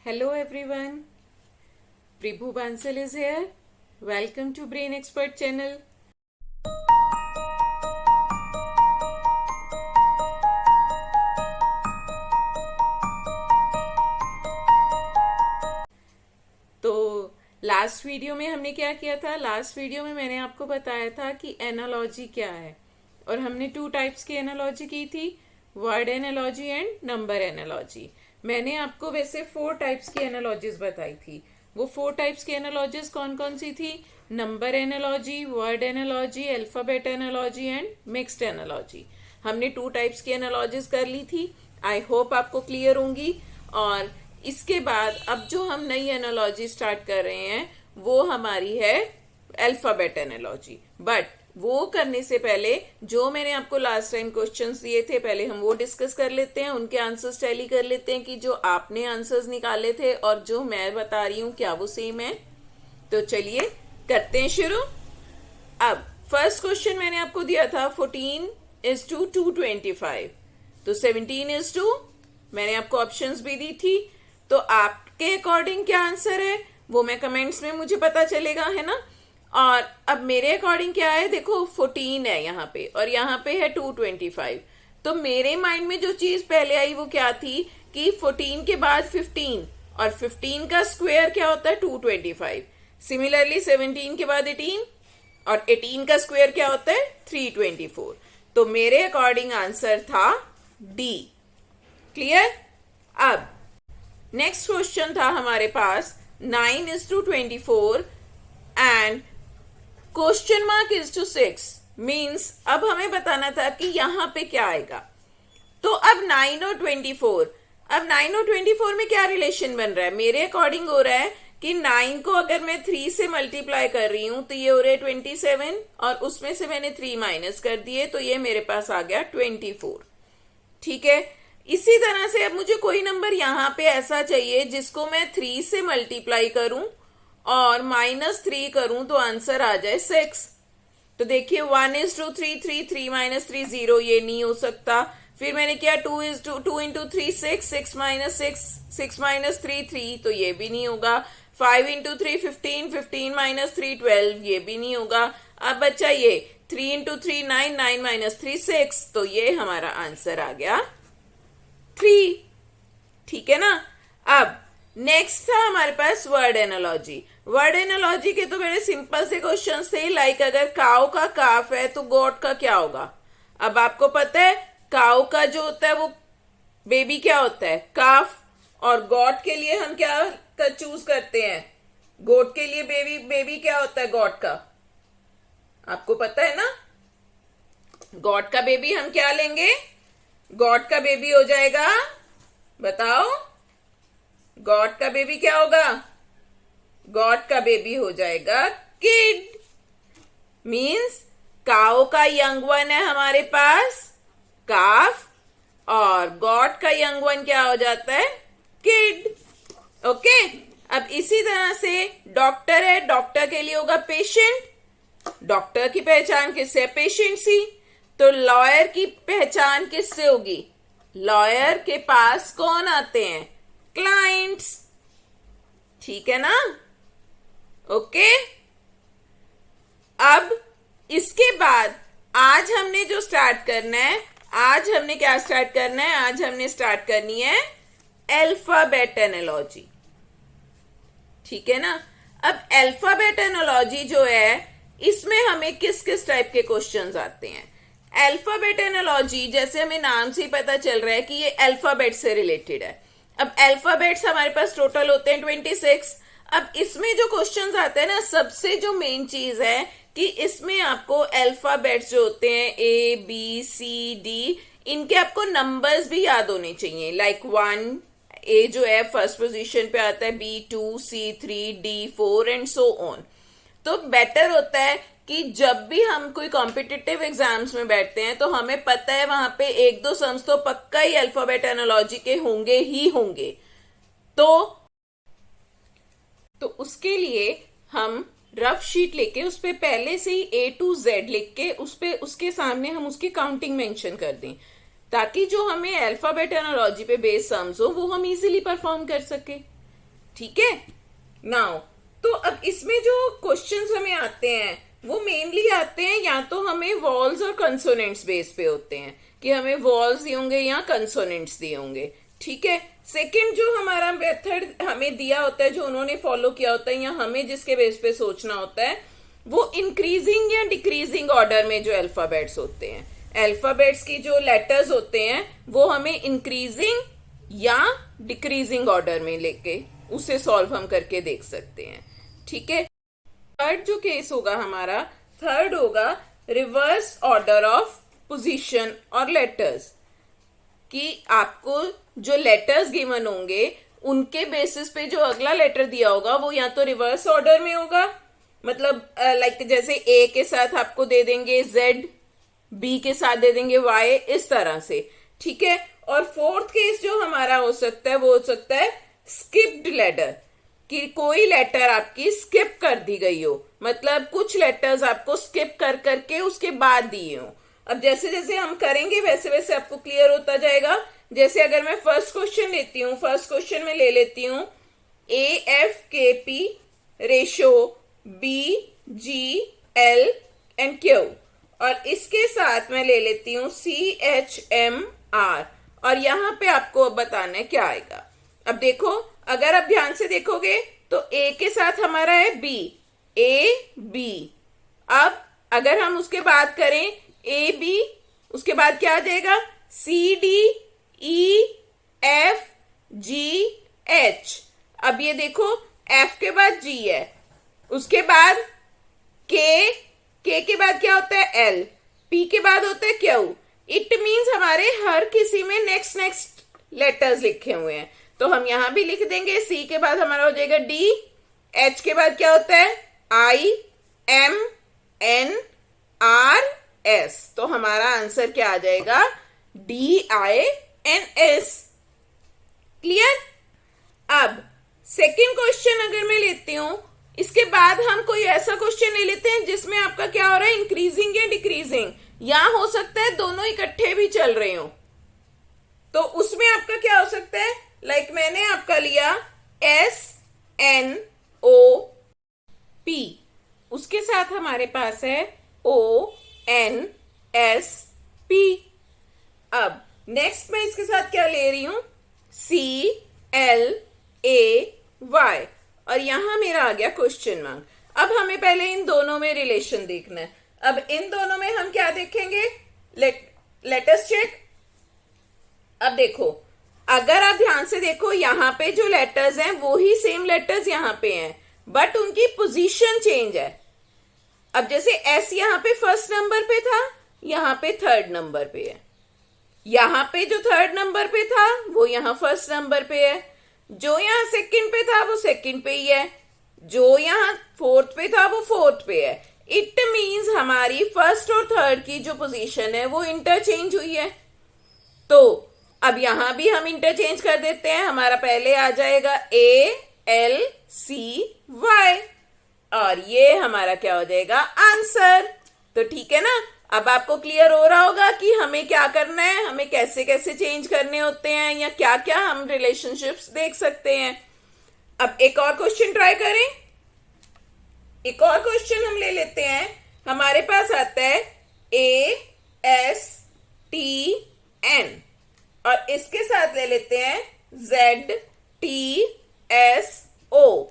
Hello everyone, Pribhu Bansal is here. Welcome to Brain Expert channel. तो last video में हमने क्या किया था? लास्ट वीडियो में मैंने आपको बताया था कि एनालॉजी क्या है और हमने 2 टाइप्स की एनालॉजी की थी, word analogy and number analogy. मैंने आपको वैसे 4 टाइप्स की एनालॉजीज बताई थी। वो 4 टाइप्स की एनालॉजीज कौन कौन सी थी? Number analogy, word analogy, alphabet analogy and mixed analogy. हमने 2 टाइप्स की एनालॉजीज कर ली थी। आई होप आपको क्लियर होंगी। और इसके बाद अब जो हम नई एनालॉजी स्टार्ट कर रहे हैं वो हमारी है अल्फाबेट एनालॉजी। बट वो करने से पहले जो मैंने आपको लास्ट टाइम क्वेश्चंस दिए थे, पहले हम वो डिस्कस कर लेते हैं, उनके आंसर्स टैली कर लेते हैं कि जो आपने आंसर्स निकाले थे और जो मैं बता रही हूं क्या वो सेम है। तो चलिए करते हैं शुरू। अब फर्स्ट क्वेश्चन मैंने आपको दिया था 14 is to 225, तो 17 is to, मैंने आपको ऑप्शंस भी दी थी। तो आपके अकॉर्डिंग क्या आंसर है वो मैं कमेंट्स में मुझे पता चलेगा, है ना। और अब मेरे अकॉर्डिंग क्या है, देखो 14 है यहाँ पे और यहाँ पे है 225। तो मेरे माइंड में जो चीज पहले आई वो क्या थी कि 14 के बाद 15 और 15 का स्क्वायर क्या होता है 225। सिमिलरली 17 के बाद 18 और 18 का स्क्वायर क्या होता है 324। तो मेरे अकॉर्डिंग आंसर था डी। क्लियर। अब नेक्स्ट क्वेश्चन था हमारे पास 9 is to 24 and question mark is to 6 means अब हमें बताना था कि यहां पे क्या आएगा। तो अब 9 और 24, अब 9 और 24 में क्या रिलेशन बन रहा है? मेरे अकॉर्डिंग हो रहा है कि 9 को अगर मैं 3 से मल्टीप्लाई कर रही हूं तो ये हो रहा है 27 और उसमें से मैंने 3 माइनस कर दिए तो ये मेरे पास आ गया 24। ठीक है। इसी तरह से अब मुझे कोई नंबर यहां पे ऐसा चाहिए जिसको मैं 3 से मल्टीप्लाई करूं और -3 करूं तो आंसर आ जाए 6। तो देखिए 1 is to 3, 3, 3 minus 3 0, ये नहीं हो सकता। फिर मैंने किया 2 is to 2 into 3 6, 6 minus 6, 6 minus 3 3, तो ये भी नहीं होगा। 5 into 3 15, 15 minus 3 12, ये भी नहीं होगा। अब बच्चा ये 3 into 3 9, 9 minus 3 6, तो ये हमारा आंसर आ गया 3। ठीक है ना। अब नेक्स्ट था हमारे पास वर्ड एनालॉजी। वर्ड एनालॉजी के तो बड़े सिंपल से क्वेश्चंस थे, लाइक अगर काऊ का काफ है तो गॉट का क्या होगा। अब आपको पता है काऊ का जो होता है वो बेबी क्या होता है काफ, और गॉट के लिए हम क्या चूज करते हैं? गोट के लिए बेबी बेबी क्या होता है गॉट का, आपको पता है ना। गॉट का बेबी हम क्या लेंगे? गॉट का बेबी हो जाएगा, बताओ गॉड का बेबी क्या होगा? गॉड का बेबी हो जाएगा किड। मीन्स काओ का यंग वन है हमारे पास काफ और गॉड का यंग वन क्या हो जाता है किड। ओके। अब इसी तरह से डॉक्टर है, डॉक्टर के लिए होगा पेशेंट। डॉक्टर की पहचान किससे? पेशेंसी। तो लॉयर की पहचान किससे होगी? लॉयर के पास कौन आते हैं? क्लाइंट्स। ठीक है ना। ओके। अब इसके बाद आज हमने जो स्टार्ट करना है, आज हमने क्या स्टार्ट करना है? आज हमने स्टार्ट करनी है अल्फाबेट एनालॉजी। ठीक है ना। अब अल्फाबेट एनालॉजी जो है इसमें हमें किस किस टाइप के क्वेश्चंस आते हैं? अल्फाबेट एनालॉजी जैसे हमें नाम से ही पता चल रहा है कि ये अल्फाबेट से रिलेटेड है। अब अल्फाबेट्स हमारे पास टोटल होते हैं 26। अब इसमें जो क्वेश्चंस आते हैं ना, सबसे जो मेन चीज है कि इसमें आपको अल्फाबेट्स जो होते हैं ए बी सी डी, इनके आपको नंबर्स भी याद होने चाहिए। लाइक 1 ए जो है फर्स्ट पोजीशन पे आता है, B 2, C 3, D 4 and so on. तो बेटर होता है कि जब भी हम कोई कॉम्पिटिटिव एग्जाम्स में बैठते हैं तो हमें पता है वहां पे 1-2 सम्स तो पक्का ही अल्फाबेट एनालॉजी के होंगे ही होंगे। तो उसके लिए हम रफ शीट लेके उस पे पहले से ही A to Z लिख के उस पे उसके सामने हम उसकी काउंटिंग मेंशन कर दें, ताकि जो हमें अल्फाबेट एनालॉजी पे बेस्ड सम्स हो वो हम इजीली परफॉर्म कर सके। ठीक है। नाउ तो अब इसमें जो क्वेश्चंस हमें आते हैं वो मेनली आते हैं या तो हमें वॉल्स और कंसोनेंट्स बेस पे होते हैं कि हमें वॉल्स दिए होंगे या कंसोनेंट्स दिए होंगे, ठीक है। सेकंड जो हमारा मेथड हमें दिया होता है, जो उन्होंने फॉलो किया होता है या हमें जिसके बेस पे सोचना होता है, वो इंक्रीजिंग या डिक्रीजिंग ऑर्डर में जो अल्फाबेट्स होते हैं, अल्फाबेट्स की जो लेटर्स होते हैं वो हमें इंक्रीजिंग या डिक्रीजिंग ऑर्डर में लेके उसे सॉल्व हम करके देख सकते हैं, ठीक है। थर्ड जो केस होगा हमारा, थर्ड होगा रिवर्स ऑर्डर ऑफ पोजीशन और लेटर्स, कि आपको जो लेटर्स गिवन होंगे उनके बेसिस पे जो अगला लेटर दिया होगा वो या तो रिवर्स ऑर्डर में होगा, मतलब लाइक जैसे ए के साथ आपको दे देंगे जेड, बी के साथ दे देंगे वाई, इस तरह से, ठीक है। और फोर्थ केस जो हमारा हो सकता है वो हो सकता है स्किप्ड लेटर, कि कोई लेटर आपकी स्किप कर दी गई हो, मतलब कुछ लेटर्स आपको स्किप कर करके उसके बाद दिए हो। अब जैसे जैसे हम करेंगे वैसे वैसे आपको क्लियर होता जाएगा। जैसे अगर मैं फर्स्ट क्वेश्चन लेती हूँ, फर्स्ट क्वेश्चन में ले लेती हूँ AFKP ratio BGL and Q, और इसके साथ मैं ले लेती हूँ CHMR, और यहां पे आपको अब बताना है क्या आएगा। अब देखो, अगर आप ध्यान से देखोगे तो A के साथ हमारा है B, AB। अब अगर हम उसके बाद करें AB, उसके बाद क्या आ जाएगा CDEFGH। अब ये देखो F के बाद G है, उसके बाद K के बाद क्या होता है L, P के बाद होता है Q। इट मीन्स हमारे हर किसी में नेक्स्ट लेटर्स लिखे हुए हैं, तो हम यहां भी लिख देंगे। C के बाद हमारा हो जाएगा D, H के बाद क्या होता है IMNRS, तो हमारा आंसर क्या आ जाएगा DINS। क्लियर। अब सेकेंड क्वेश्चन अगर मैं लेती हूं, इसके बाद हम कोई ऐसा क्वेश्चन ले लेते हैं जिसमें आपका क्या हो रहा है, इंक्रीजिंग या डिक्रीजिंग, या हो सकता है दोनों इकट्ठे भी चल रहे हो। तो उसमें आपका क्या हो सकता है, लाइक मैंने आपका लिया SNOP, उसके साथ हमारे पास है ONSP। अब नेक्स्ट मैं इसके साथ क्या ले रही हूं CLAY, और यहां मेरा आ गया क्वेश्चन मार्क। अब हमें पहले इन दोनों में रिलेशन देखना है। अब इन दोनों में हम क्या देखेंगे, लेटस चेक। अब देखो, अगर आप ध्यान से देखो, यहां पे जो लेटर्स हैं वो ही सेम लेटर्स यहां पे हैं, बट उनकी पोजीशन चेंज है। अब जैसे S यहां पे फर्स्ट नंबर पे था, यहां पे थर्ड नंबर पे है। यहां पे जो थर्ड नंबर पे था वो यहां फर्स्ट नंबर पे है, जो यहां सेकंड पे था वो सेकंड पे ही है, जो यहां फोर्थ पे था वो फोर्थ पे है। इट मीन्स हमारी फर्स्ट और थर्ड की जो पोजीशन है वो इंटरचेंज हुई है। तो अब यहां भी हम इंटरचेंज कर देते हैं, हमारा पहले आ जाएगा ALCY, और ये हमारा क्या हो जाएगा आंसर। तो ठीक है ना। अब आपको क्लियर हो रहा होगा कि हमें क्या करना है, हमें कैसे कैसे चेंज करने होते हैं, या क्या क्या हम रिलेशनशिप्स देख सकते हैं। अब एक और क्वेश्चन ट्राई करें। एक और क्वेश्चन हम ले लेते हैं, हमारे पास आता है ASTN, और इसके साथ ले लेते हैं ZTSO,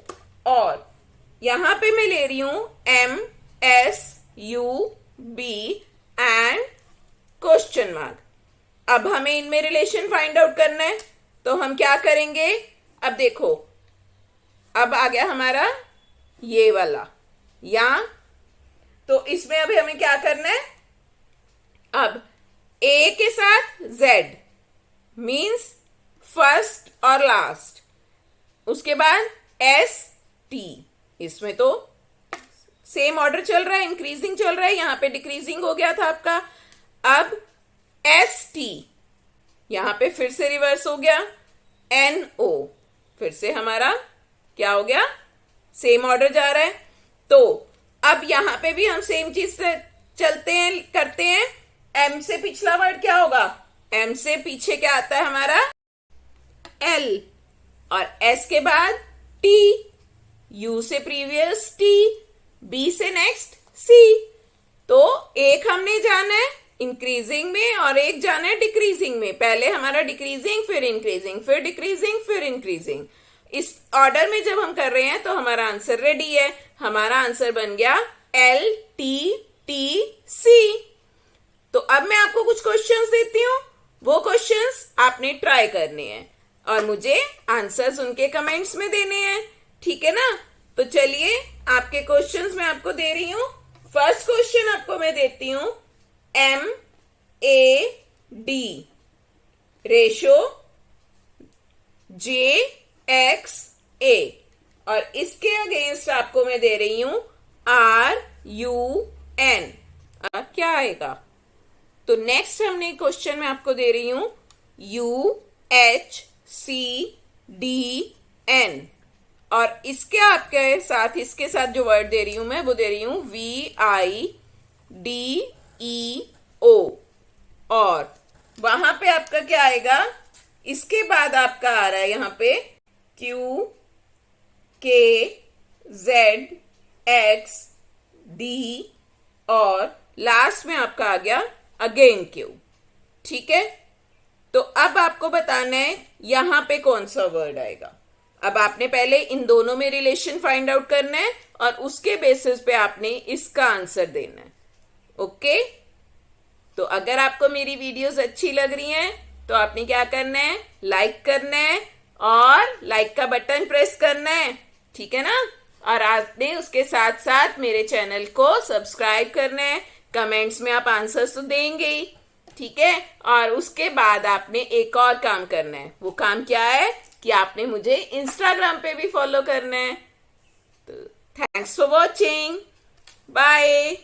और यहां पे मैं ले रही हूं MSUB एंड क्वेश्चन मार्क। अब हमें इनमें रिलेशन फाइंड आउट करना है, तो हम क्या करेंगे। अब देखो, अब आ गया हमारा ये वाला, या तो इसमें अभी हमें क्या करना है, अब A के साथ Z मीन्स फर्स्ट और लास्ट, उसके बाद ST, इसमें तो सेम ऑर्डर चल रहा है, इंक्रीजिंग चल रहा है, यहां पे डिक्रीजिंग हो गया था आपका। अब ST यहां पे फिर से रिवर्स हो गया, NO फिर से हमारा क्या हो गया, सेम ऑर्डर जा रहा है। तो अब यहां पे भी हम सेम चीज से चलते हैं, करते हैं। M से पिछला वर्ड क्या होगा, M से पीछे क्या आता है हमारा L, और S के बाद टी, यू से प्रीवियस टी, बी से नेक्स्ट सी। तो एक हमने जाना है इंक्रीजिंग में और एक जाना है डिक्रीजिंग में। पहले हमारा डिक्रीजिंग, फिर इंक्रीजिंग, फिर डिक्रीजिंग, फिर इंक्रीजिंग। इस ऑर्डर में जब हम कर रहे हैं तो हमारा आंसर रेडी है। हमारा आंसर बन गया एल टी टी सी। तो अब मैं आपको कुछ क्वेश्चंस देती हूँ, वो क्वेश्चंस आपने ट्राई करने हैं और मुझे आंसर्स उनके कमेंट्स में देने हैं, ठीक है ना। तो चलिए आपके क्वेश्चंस मैं आपको दे रही हूं। फर्स्ट क्वेश्चन आपको मैं देती हूं, MAD रेशो JXA और इसके अगेंस्ट आपको मैं दे रही हूं RUN। क्या आएगा? तो नेक्स्ट हमने क्वेश्चन में आपको दे रही हूं UHCDN और इसके आपके साथ, इसके साथ जो वर्ड दे रही हूं मैं, वो दे रही हूं VIDEO और वहां पे आपका क्या आएगा? इसके बाद आपका आ रहा है यहां पे QKZXD और लास्ट में आपका आ गया अगेन Q, ठीक है। तो अब आपको बताना है यहां पे कौन सा वर्ड आएगा। अब आपने पहले इन दोनों में रिलेशन फाइंड आउट करना है और उसके बेसिस पे आपने इसका आंसर देना है, ओके। तो अगर आपको मेरी वीडियोस अच्छी लग रही हैं तो आपने क्या करना है? लाइक करना है और लाइक का बटन प्रेस करना है, ठीक है ना। और आपने उसके साथ साथ मेरे चैनल को सब्सक्राइब करना है। कमेंट्स में आप आंसर्स तो देंगे ही, ठीक है। और उसके बाद आपने एक और काम करना है। वो काम क्या है कि आपने मुझे इंस्टाग्राम पे भी फॉलो करना है। तो थैंक्स फॉर वॉचिंग, बाय।